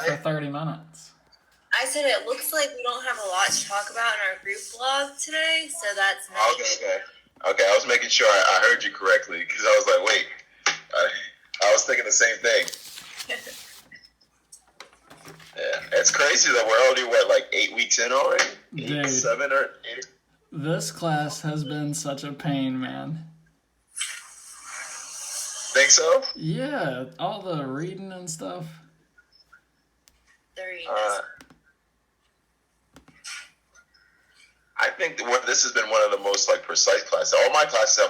talk for 30 minutes. I said it looks like we don't have a lot to talk about in our group blog today, so that's nice. Okay, I was making sure I heard you correctly, because I was like, wait, I was thinking the same thing. Yeah, it's crazy that we're already, like 8 weeks in already? Dude, 7 or 8? This class has been such a pain, man. Think so? Yeah, all the reading and stuff. The reading I think this has been one of the most like precise classes. All my classes are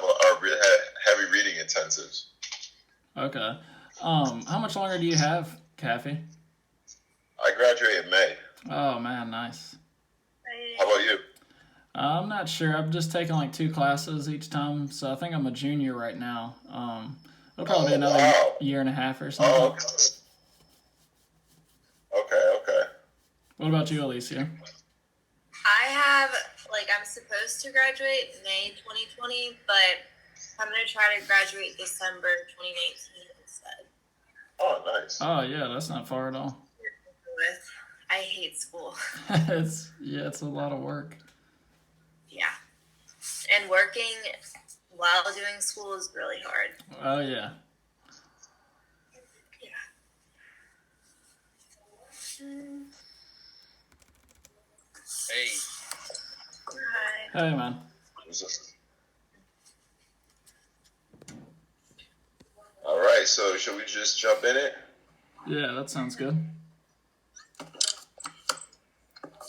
heavy reading intensives. Okay. How much longer do you have, Kathy? I graduate in May. Oh man, nice. How about you? I'm not sure. I'm just taking like 2 classes each time, so I think I'm a junior right now. It'll probably be another year and a half or something. Oh, okay. What about you, Alicia? I'm supposed to graduate May 2020, but I'm going to try to graduate December 2019 instead. Oh, nice. Oh, yeah, that's not far at all. I hate school. It's a lot of work. Yeah. And working while doing school is really hard. Oh, yeah. Hey. Hi. Hey, man. All right, so should we just jump in it? Yeah, that sounds good.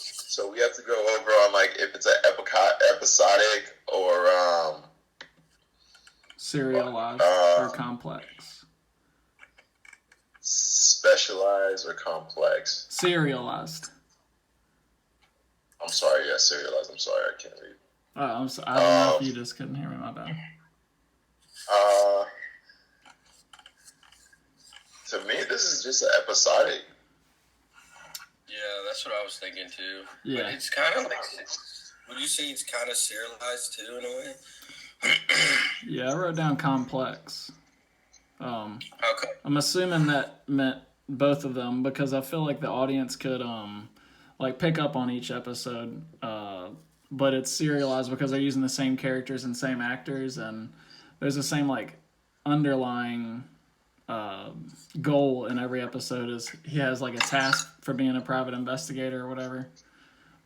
So we have to go over on like if it's an episodic or serialized or complex. Specialized or complex. Serialized. I'm sorry, yeah, serialized. I'm sorry, I can't read. Oh, I'm sorry. I don't know if you just couldn't hear me. My bad. To me, this is just an episodic. Yeah, that's what I was thinking too. Yeah. But it's kind of like, would you say it's kind of serialized too in a way? Yeah, I wrote down complex. Okay. I'm assuming that meant both of them because I feel like the audience could like pick up on each episode, but it's serialized because they're using the same characters and same actors, and there's the same like underlying goal in every episode is he has like a task for being a private investigator or whatever.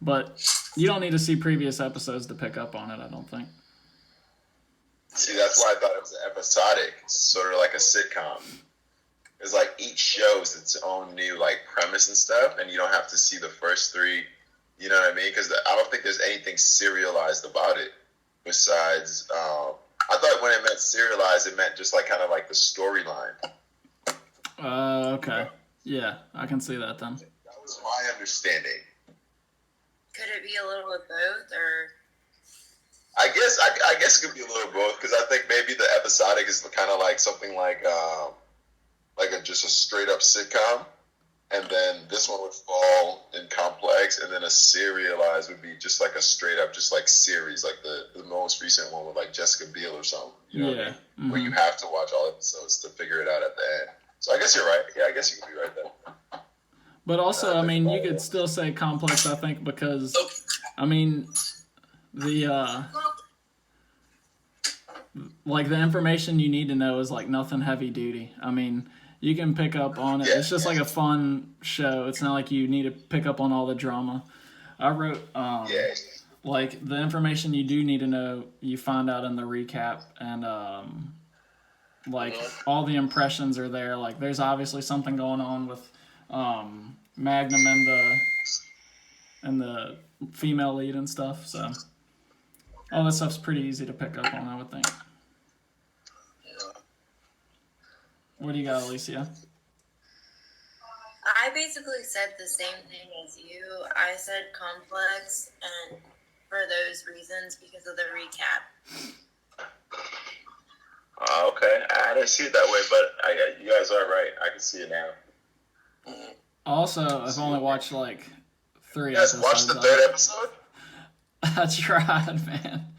But you don't need to see previous episodes to pick up on it, I don't think. See, that's why I thought it was episodic, sort of like a sitcom. It's like each show is its own new like premise and stuff, and you don't have to see the first 3. You know what I mean? Because I don't think there's anything serialized about it. Besides, I thought when it meant serialized, it meant just like kind of like the storyline. Okay. Yeah, I can see that then. That was my understanding. Could it be a little of both, or? I guess it could be a little both because I think maybe the episodic is kind of like something like just a straight up sitcom, and then this one would fall in complex, and then a serialized would be just like a straight up just like series, like the most recent one with like Jessica Biel or something. You know what I mean? Mm-hmm. Where you have to watch all episodes to figure it out at the end. So I guess you're right. Yeah, I guess you could be right there. But also, I mean, you could still say complex, I think, because, I mean, the information you need to know is like nothing heavy duty. I mean, you can pick up on it. It's just like a fun show. It's not like you need to pick up on all the drama. I wrote, like, the information you do need to know, you find out in the recap, and, like, all the impressions are there. Like, there's obviously something going on with Magnum and the female lead and stuff, so all that stuff's pretty easy to pick up on, I would think. What do you got, Alicia? I basically said the same thing as you. I said complex, and for those reasons, because of the recap. Okay. I didn't see it that way, but you guys are right. I can see it now. Also, I've only watched like 3 episodes. You guys watched the 3rd episode? I tried, man.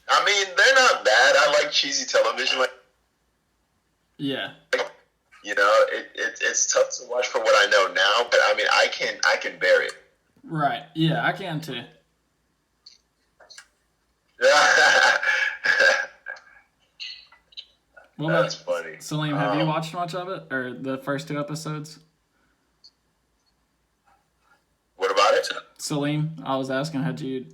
I mean, they're not bad. I like cheesy television. Yeah. You know, it's tough to watch for what I know now, but I mean, I can bear it. Right. Yeah, I can too. What That's about funny. Salim? Have you watched much of it, or the first 2 episodes? What about it? Salim, I was asking, had you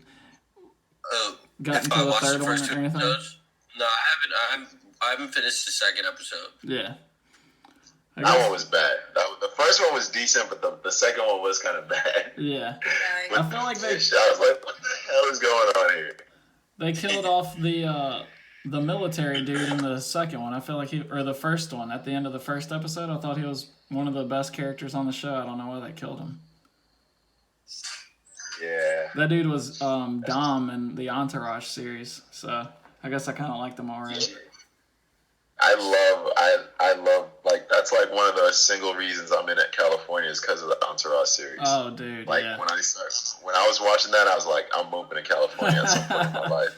gotten if I to the watched third the one first or 2 anything? episodes? No, I haven't finished the second episode. Yeah. That one was bad. The first one was decent, but the second one was kind of bad. Yeah. Yeah, I feel like I was like, what the hell is going on here? they killed off the military dude in the second one. I feel like or the first one, at the end of the first episode, I thought he was one of the best characters on the show. I don't know why they killed him. Yeah. That dude was Dom in the Entourage series, so I guess I kind of liked him already. I love, like, that's like one of the single reasons I'm in at California is because of the Entourage series. Oh, dude, like, yeah. when I was watching that, I was like, I'm moving to California at some point in my life.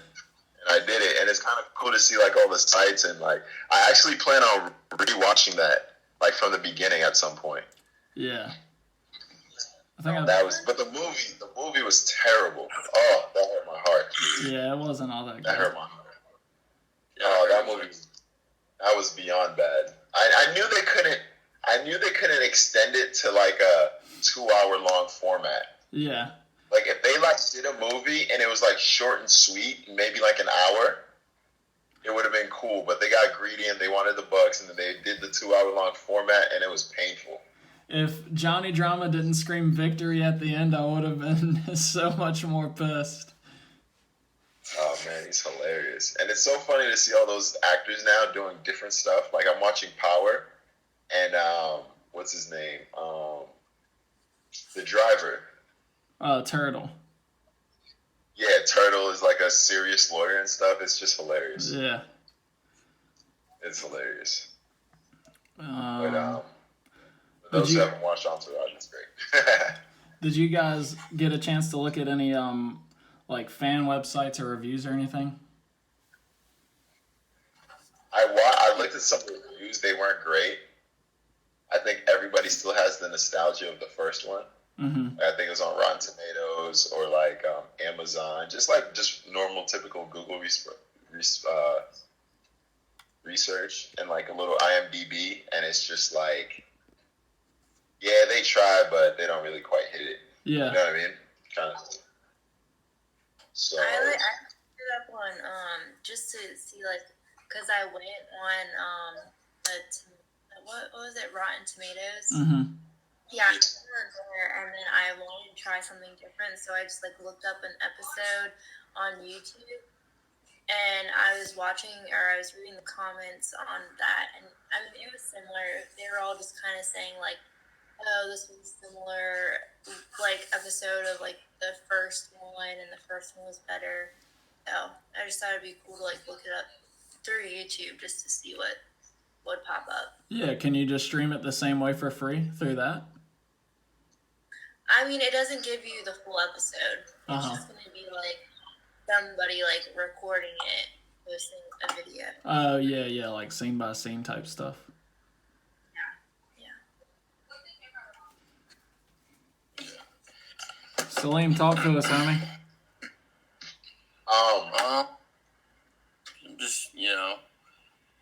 And I did it, and it's kind of cool to see, like, all the sights, and, like, I actually plan on rewatching that, like, from the beginning at some point. Yeah. But the movie was terrible. Oh, that hurt my heart. Yeah, it wasn't all that good. That hurt my heart. Oh, that movie, that was beyond bad. I knew they couldn't extend it to like a 2-hour long format. Yeah. Like if they like did a movie and it was like short and sweet, maybe like an hour, it would have been cool. But they got greedy and they wanted the bucks, and then they did the 2-hour long format, and it was painful. If Johnny Drama didn't scream victory at the end, I would have been so much more pissed. Oh man, he's hilarious. And it's so funny to see all those actors now doing different stuff. Like I'm watching Power, and what's his name? The driver. Turtle. Yeah, Turtle is like a serious lawyer and stuff. It's just hilarious. Yeah. It's hilarious. Did Those you- who haven't watched Entourage, it's great. Did you guys get a chance to look at any like fan websites or reviews or anything? I looked at some of the reviews. They weren't great. I think everybody still has the nostalgia of the first one. Mm-hmm. I think it was on Rotten Tomatoes or like Amazon, just normal, typical Google research and like a little IMDb, and it's just like, yeah, they try, but they don't really quite hit it. Yeah. You know what I mean? Kind of. So. I looked it up on just to see, like, because I went on what was it, Rotten Tomatoes? Mm-hmm. Yeah, I went there, and then I wanted to try something different, so I just like looked up an episode on YouTube, and I was reading the comments on that, and I mean it was similar. They were all just kind of saying like, oh, this was similar, like, episode of, like, the first one, and the first one was better. So I just thought it'd be cool to, like, look it up through YouTube just to see what would pop up. Yeah, can you just stream it the same way for free through that? I mean, it doesn't give you the full episode. It's just going to be, like, somebody, like, recording it, posting a video. Oh, yeah, like scene by scene type stuff. Salim, talk to us, homie.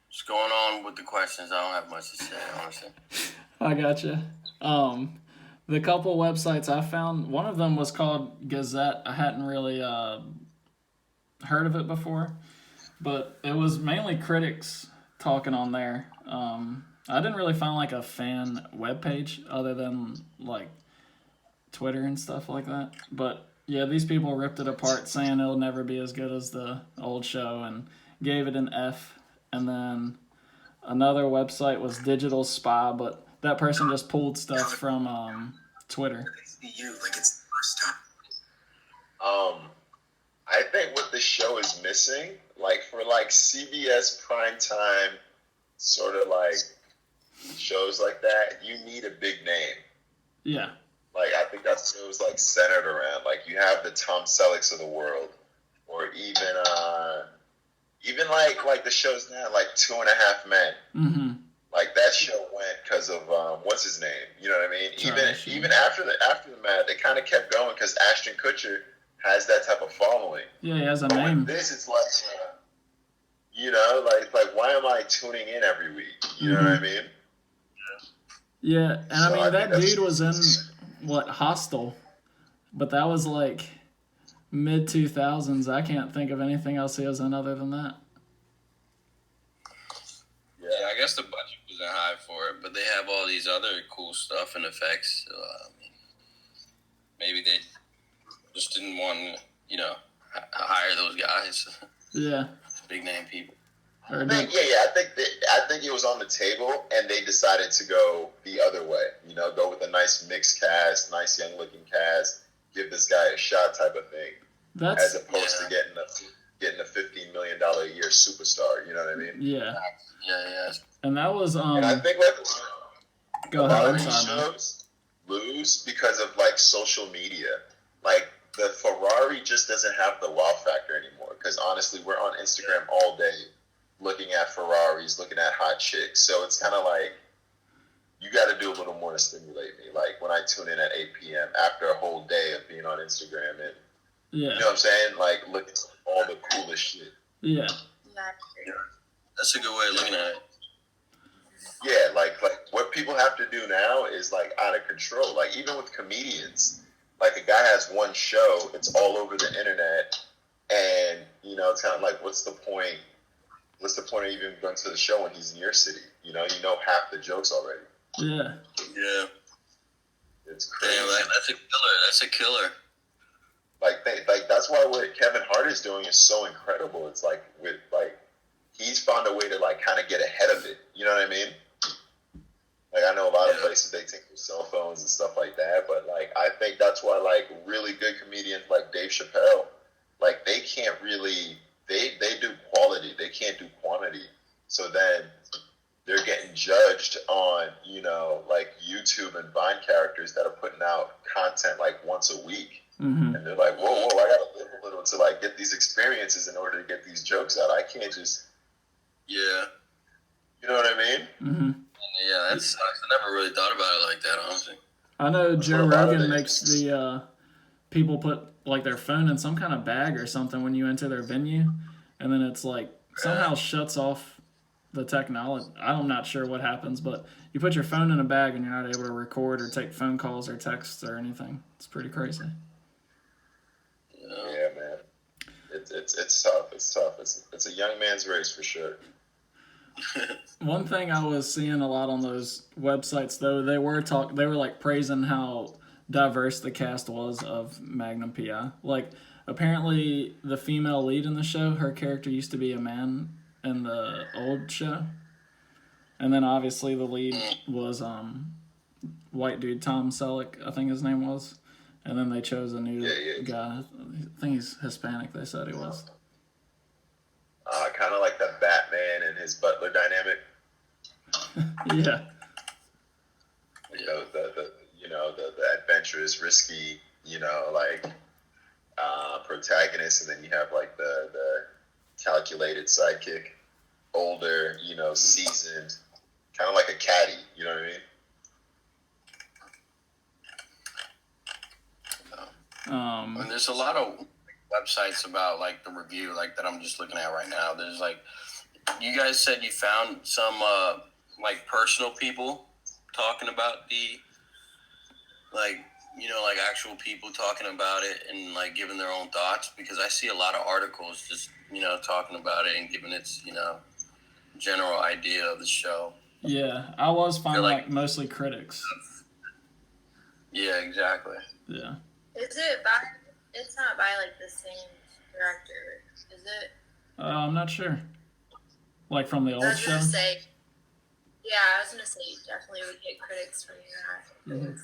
Just going on with the questions. I don't have much to say, honestly. I gotcha. The couple websites I found, one of them was called Gazette. I hadn't really heard of it before, but it was mainly critics talking on there. I didn't really find like a fan webpage other than like Twitter and stuff like that. But yeah, these people ripped it apart saying it'll never be as good as the old show and gave it an F. And then another website was Digital Spy, but that person just pulled stuff from Twitter. I think what the show is missing, like for like CBS primetime sort of like shows like that, you need a big name. Yeah. Like I think that show's like centered around like you have the Tom Sellecks of the world, or even like the shows now like 2.5 Men. Mm-hmm. like that show went because of what's his name? You know what I mean? Even after the match, they kind of kept going because Ashton Kutcher has that type of following. Yeah, he has a but name. With this, it's like, like why am I tuning in every week? You know what I mean? Yeah, and so I mean that dude was in Hostel, but that was like mid 2000s. I can't think of anything else he was in other than that. Yeah, I guess the budget wasn't high for it, but they have all these other cool stuff and effects. So, maybe they just didn't want to, hire those guys. Yeah, big name people. I think it was on the table, and they decided to go the other way. Go with a nice mixed cast, nice young looking cast, give this guy a shot type of thing, as opposed to getting a $15 million a year superstar. You know what I mean? Yeah. Yeah. And that was And I think a lot of these shows lose because of like social media. Like the Ferrari just doesn't have the wow factor anymore. Because honestly, we're on Instagram all day, looking at Ferraris, looking at hot chicks. So it's kind of like you got to do a little more to stimulate me. Like when I tune in at 8 p.m. after a whole day of being on Instagram and you know what I'm saying? Like look at all the coolest shit. Yeah. That's a good way of looking at it. Yeah, like what people have to do now is like out of control. Like even with comedians, like a guy has one show, it's all over the internet, and it's kind of like what's the point? What's the point of even going to the show when he's in your city? You know half the jokes already. Yeah. Yeah. It's crazy. Damn, that's a killer. That's a killer. Like that's why what Kevin Hart is doing is so incredible. It's like he's found a way to like kind of get ahead of it. You know what I mean? Like I know a lot of places they take their cell phones and stuff like that, but like I think that's why like really good comedians like Dave Chappelle, like they can't really they do quality, they can't do quantity. So then they're getting judged on, like YouTube and Vine characters that are putting out content like once a week. Mm-hmm. And they're like, whoa, I gotta live a little to like get these experiences in order to get these jokes out. I can't just you know what I mean? Mm-hmm. Yeah, that sucks. I never really thought about it like that, honestly. I know Joe Rogan makes the people put like their phone in some kind of bag or something when you enter their venue, and then it's like somehow shuts off the technology. I'm not sure what happens, but you put your phone in a bag and you're not able to record or take phone calls or texts or anything. It's pretty crazy. Yeah, man. It's tough. It's tough. It's a young man's race for sure. One thing I was seeing a lot on those websites, though, they were like praising how diverse the cast was of Magnum PI. Like, apparently, the female lead in the show, her character used to be a man in the old show, and then obviously the lead was white dude Tom Selleck, I think his name was, and then they chose a new guy. I think he's Hispanic. They said he was. Kind of like the Batman and his butler dynamic. Yeah. The adventurous, risky, protagonist, and then you have like the calculated sidekick, older, seasoned, kind of like a caddy. You know what I mean? And there's a lot of websites about like the review like that I'm just looking at right now. There's like, you guys said you found some like personal people talking about the like actual people talking about it and like giving their own thoughts, because I see a lot of articles just talking about it and giving its general idea of the show. Yeah, I was finding like mostly critics. Yeah, exactly. Yeah. Is it by? It's not by like the same director, is it? I'm not sure. Like from the old show? I was gonna say you definitely would get critics from that. Mm-hmm.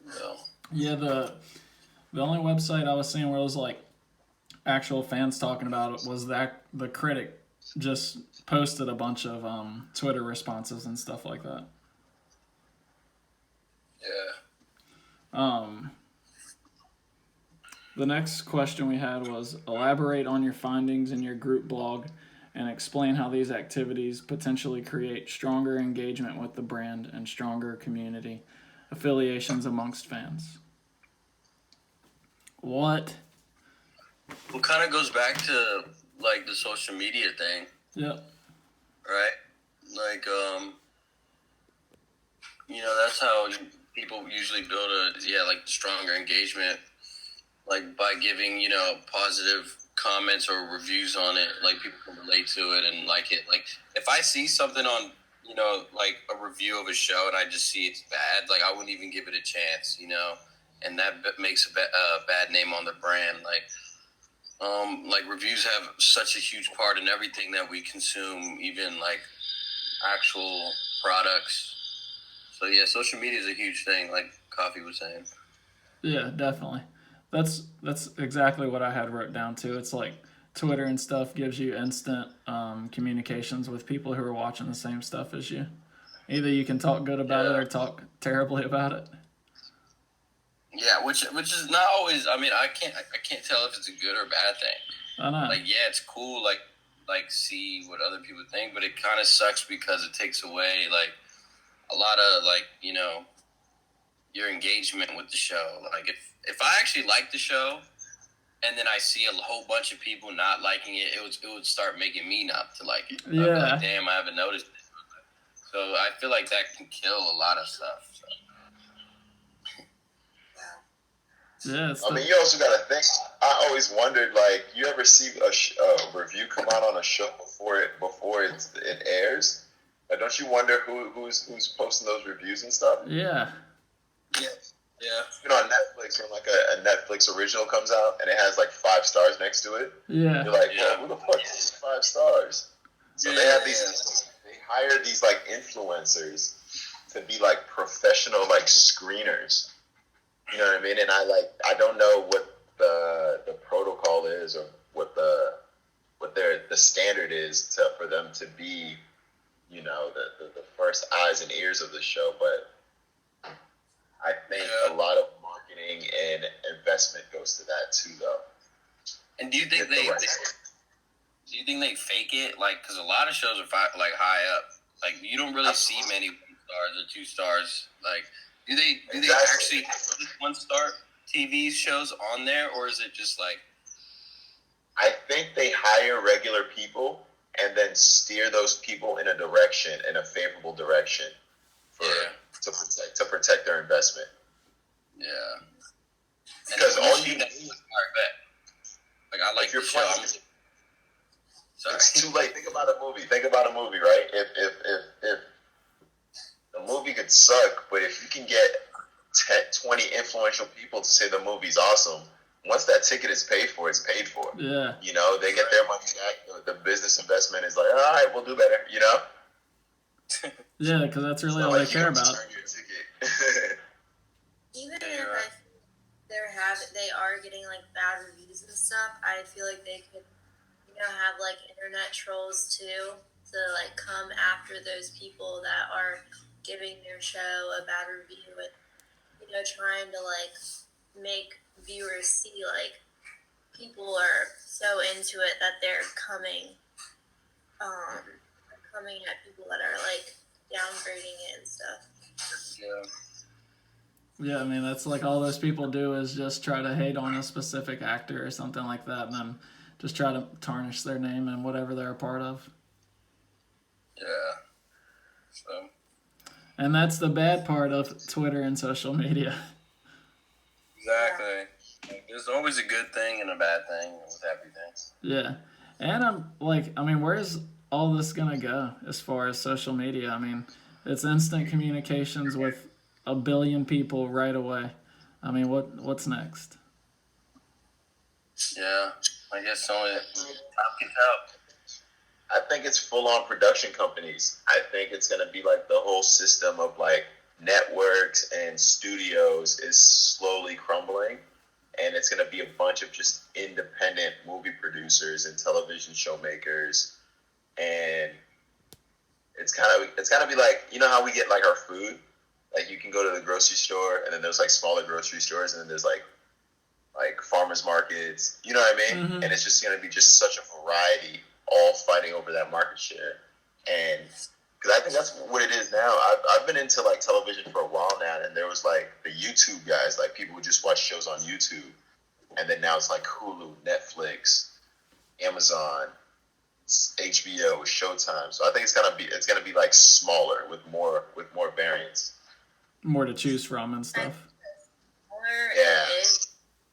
No. Yeah, the only website I was seeing where it was like actual fans talking about it was that the critic just posted a bunch of Twitter responses and stuff like that. Yeah. The next question we had was elaborate on your findings in your group blog and explain how these activities potentially create stronger engagement with the brand and stronger community affiliations amongst fans. What? Well, kind of goes back to like the social media thing. Yep. Right? Like, that's how people usually build like stronger engagement, like by giving, positive comments or reviews on it, like people can relate to it and like it. Like if I see something on, like a review of a show and I just see it's bad, like I wouldn't even give it a chance, and that makes a bad name on the brand. Like reviews have such a huge part in everything that we consume, even like actual products. So yeah, social media is a huge thing, like Coffee was saying. Yeah, definitely. That's exactly what I had wrote down too. It's like Twitter and stuff gives you instant communications with people who are watching the same stuff as you. Either you can talk good about it or talk terribly about it. Yeah, which is not always. I mean, I can't tell if it's a good or bad thing. I know. Like, yeah, it's cool. Like see what other people think, but it kind of sucks because it takes away like a lot of like your engagement with the show. Like if I actually like the show, and then I see a whole bunch of people not liking it, it would start making me not to like it. Yeah. I'd be like, damn, I haven't noticed it. So I feel like that can kill a lot of stuff. So. Yeah, I mean, you also got to think. I always wondered, like, you ever see a review come out on a show before it airs? Like, don't you wonder who's posting those reviews and stuff? Yeah. Yeah. On Netflix, when like a Netflix original comes out and it has like 5 stars next to it, Yeah. you're like, well, who the fuck is 5 stars? So they have they hire these like influencers to be like professional like screeners. You know what I mean? And I don't know what the protocol is or what the standard is for them to be, the first eyes and ears of the show. But I think a lot of marketing and investment goes to that too, though. And do you think they fake it? Like, because a lot of shows are like high up. Like, you don't really see many 1 stars or 2 stars. Like, do they actually put 1-star TV shows on there, or is it just like? I think they hire regular people and then steer those people in a favorable direction, to protect their investment. Yeah. Because all you need. Like I like if you're the show. Sorry. It's too late. Think about a movie, right? If the movie could suck, but if you can get 20 influential people to say the movie's awesome, once that ticket is paid for, it's paid for. Yeah. They get their money back. The business investment is like, all right, we'll do better, Yeah, because that's really all they care about. Even if they are getting like bad reviews and stuff, I feel like they could, have like internet trolls too to like come after those people that are giving their show a bad review and trying to like make viewers see like people are so into it that they're coming at people that are like downgrading it and stuff. Yeah, I mean, that's like all those people do is just try to hate on a specific actor or something like that, and then just try to tarnish their name and whatever they're a part of. Yeah. So. And that's the bad part of Twitter and social media. Exactly. There's always a good thing and a bad thing with everything. Yeah. And where's all this going to go as far as social media? I mean, it's instant communications with 1 billion people right away. I mean, what's next? Yeah, I guess only time can tell. I think it's full-on production companies. I think it's going to be like the whole system of like networks and studios is slowly crumbling, and it's going to be a bunch of just independent movie producers and television showmakers, and it's gotta be like, how we get like our food. Like you can go to the grocery store, and then there's like smaller grocery stores, and then there's like farmers markets. You know what I mean? Mm-hmm. And it's just going to be just such a variety all fighting over that market share. And because I think that's what it is now. I've been into like television for a while now, and there was like the YouTube guys, like people who just watch shows on YouTube, and then now it's like Hulu, Netflix, Amazon, HBO, Showtime. So I think it's gonna be like smaller with more variants, more to choose from and stuff. Yeah. It is.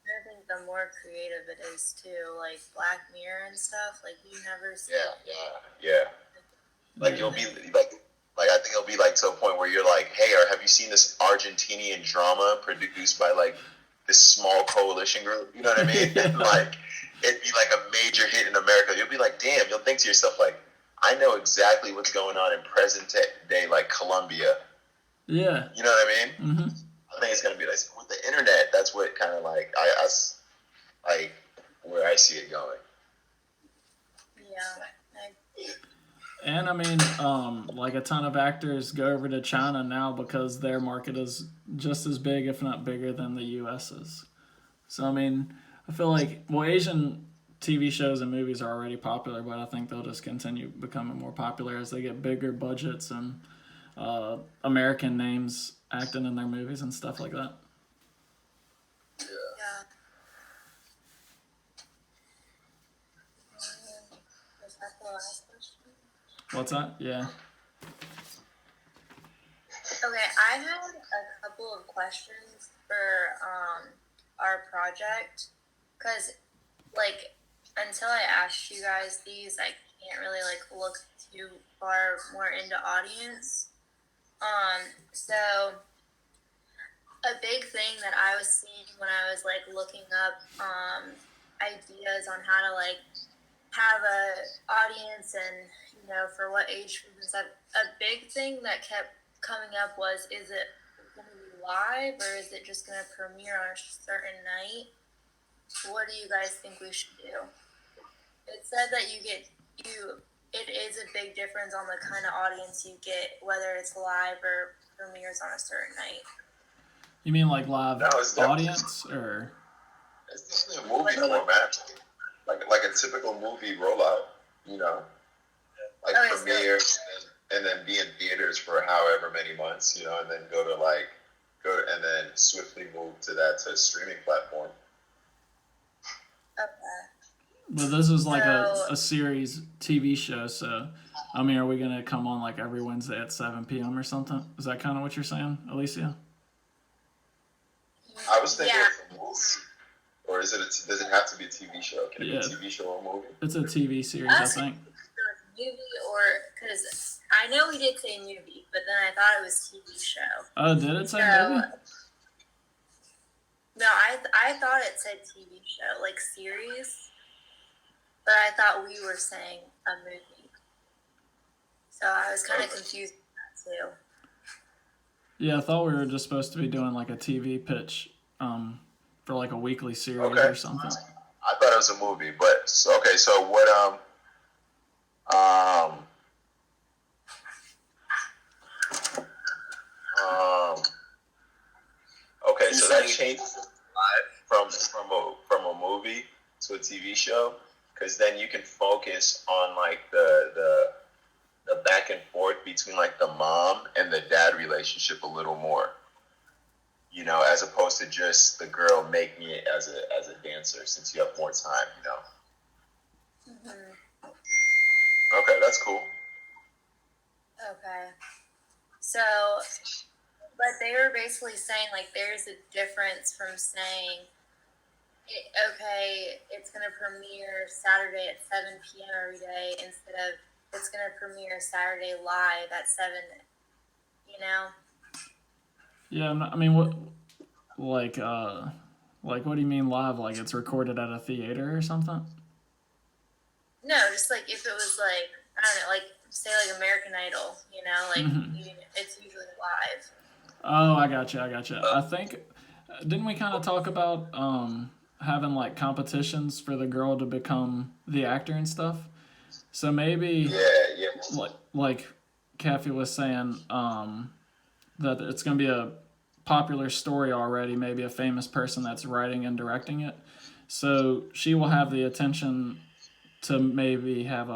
I think the more creative it is too, like Black Mirror and stuff. Like you never see. Yeah. Like you'll be like I think it'll be like to a point where you're like, hey, have you seen this Argentinian drama produced by like this small coalition group? You know what I mean? Yeah. And like it'd be like a major hit in America. You'll be like, damn. You'll think to yourself like, I know exactly what's going on in present day, like Colombia. Yeah. You know what I mean? Mm-hmm. I think it's gonna be like with the internet. That's what kind of like I like where I see it going. Yeah. And I mean, like a ton of actors go over to China now because their market is just as big, if not bigger, than the U.S.'s. So I mean, I feel like Asian TV shows and movies are already popular, but I think they'll just continue becoming more popular as they get bigger budgets and American names acting in their movies and stuff like that. Yeah. Was that the last question? What's that? Yeah. Okay, I had a couple of questions for our project, because like until I asked you guys these, I can't really like look too far more into audience. So a big thing that I was seeing when I was like looking up ideas on how to like have a audience and for what age group and stuff, a big thing that kept coming up was, is it going to be live or is it just going to premiere on a certain night? What do you guys think we should do? It said that it is a big difference on the kind of audience you get, whether it's live or premieres on a certain night. You mean like live audience, or? It's definitely a movie format, like a typical movie rollout, like premiere and then be in theaters for however many months, and then go and then swiftly move to a streaming platform. Okay. But this is like a series TV show, so I mean, are we gonna come on like every Wednesday at 7 p.m. or something? Is that kind of what you're saying, Alicia? I was thinking it's a movie, or does it have to be a TV show? Can it be a TV show or a movie? It's a TV series, I think. Movie, or because I know we did say movie, but then I thought it was TV show. Oh, did it say movie? No, I thought it said TV show, like series, but I thought we were saying a movie. So I was kind of confused with that too. Yeah, I thought we were just supposed to be doing like a TV pitch for like a weekly series or something. I thought it was a movie, but so what okay, so that changes from a movie to a TV show, because then you can focus on like the back and forth between like the mom and the dad relationship a little more, as opposed to just the girl making it as a dancer, since you have more time, Mm-hmm. Okay, that's cool. Okay. So, but they were basically saying like there's a difference from saying, it's going to premiere Saturday at 7 p.m. every day instead of it's going to premiere Saturday live at 7, Yeah, I mean, what do you mean live? Like it's recorded at a theater or something? No, just like if it was like, I don't know, like say like American Idol, it's usually live. Oh, I gotcha. I think, didn't we kind of talk about having like competitions for the girl to become the actor and stuff? So maybe, like Kathy was saying, that it's going to be a popular story already, maybe a famous person that's writing and directing it. So she will have the attention to maybe have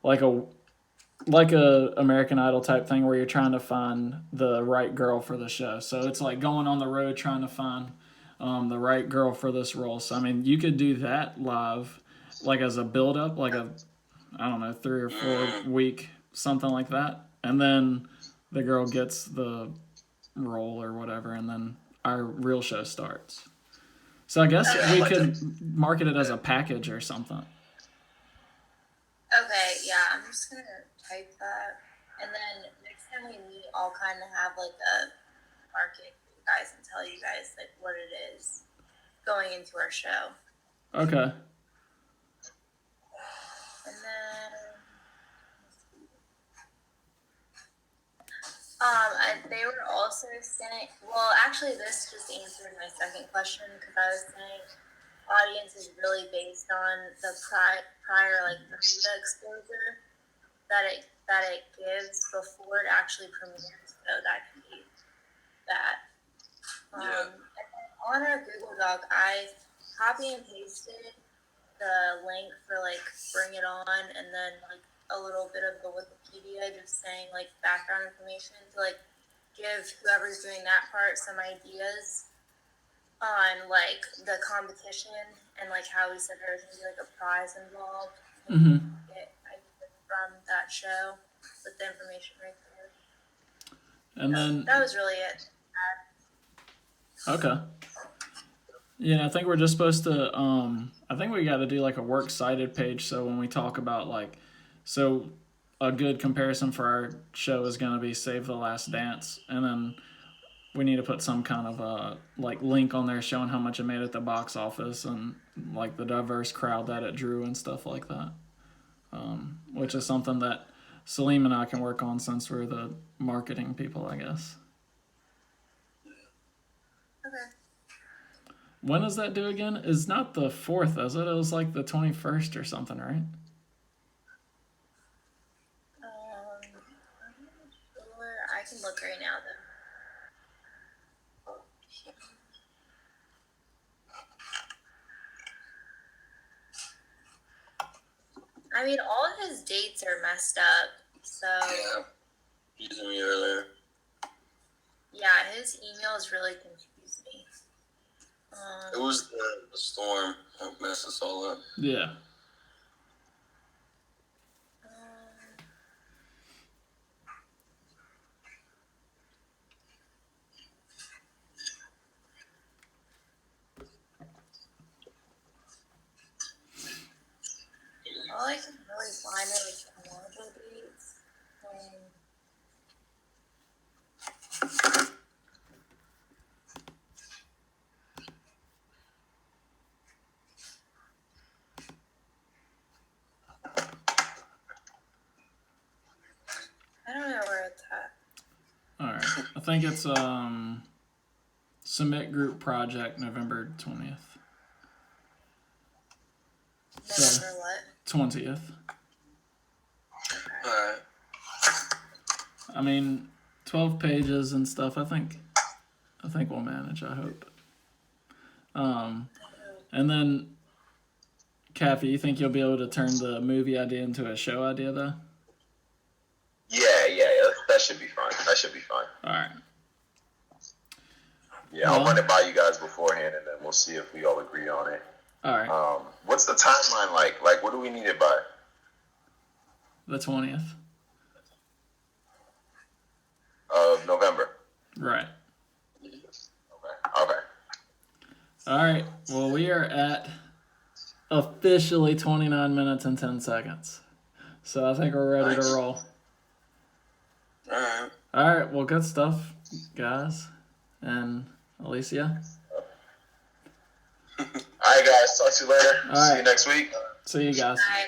like a American Idol type thing where you're trying to find the right girl for the show. So it's like going on the road trying to find the right girl for this role. So I mean, you could do that live, like as a build up, like a, I don't know, 3 or 4 week, something like that, and then the girl gets the role or whatever, and then our real show starts. So I guess we could market it as a package or something. Okay, yeah, I'm just gonna type that, and then next time we meet, I'll kind of have like a market for you guys and tell you guys like what it is going into our show. Okay. And then, they were also saying, well, actually, this just answered my second question because I was saying audience is really based on the prior like media exposure that it gives before it actually premieres. So that can be that. And on our Google Doc, I copy and pasted the link for like Bring It On, and then like a little bit of the Wikipedia, just saying like background information to like give whoever's doing that part some ideas on like the competition and like how we said there's gonna be like a prize involved. Get ideas from that show with the information right there. And then that was really it. Okay. Yeah, I think we're just supposed to. I think we got to do like a works cited page. So when we talk about like, so a good comparison for our show is going to be Save the Last Dance, and then we need to put some kind of like link on there showing how much it made at the box office and like the diverse crowd that it drew and stuff like that. Which is something that Salim and I can work on since we're the marketing people, I guess. Okay. When is that due again? It's not the 4th, is it? It was like the 21st or something, right? I'm not sure. I can look right now, though. I mean, all of his dates are messed up, so... Yeah, using me earlier. Yeah, his emails really confused me. It was the storm that messed us all up. Yeah. All I can really find are like module dates. I don't know where it's at. All right. I think it's Submit Group Project, November 20th. November what? 20th. All right. I mean, 12 pages and stuff. I think we'll manage. I hope. And then, Kathy, you think you'll be able to turn the movie idea into a show idea, though? Yeah. That should be fine. All right. Yeah, I'll run it by you guys beforehand, and then we'll see if we all agree on it. All right. What's the timeline like? Like, what do we need it by? The 20th. Of November. Right. Okay. All right. Well, we are at officially 29 minutes and 10 seconds. So I think we're ready to roll. All right. All right. Well, good stuff, guys. And Alicia. All right, guys. Talk to you later. All right. See you next week. See you guys. Bye.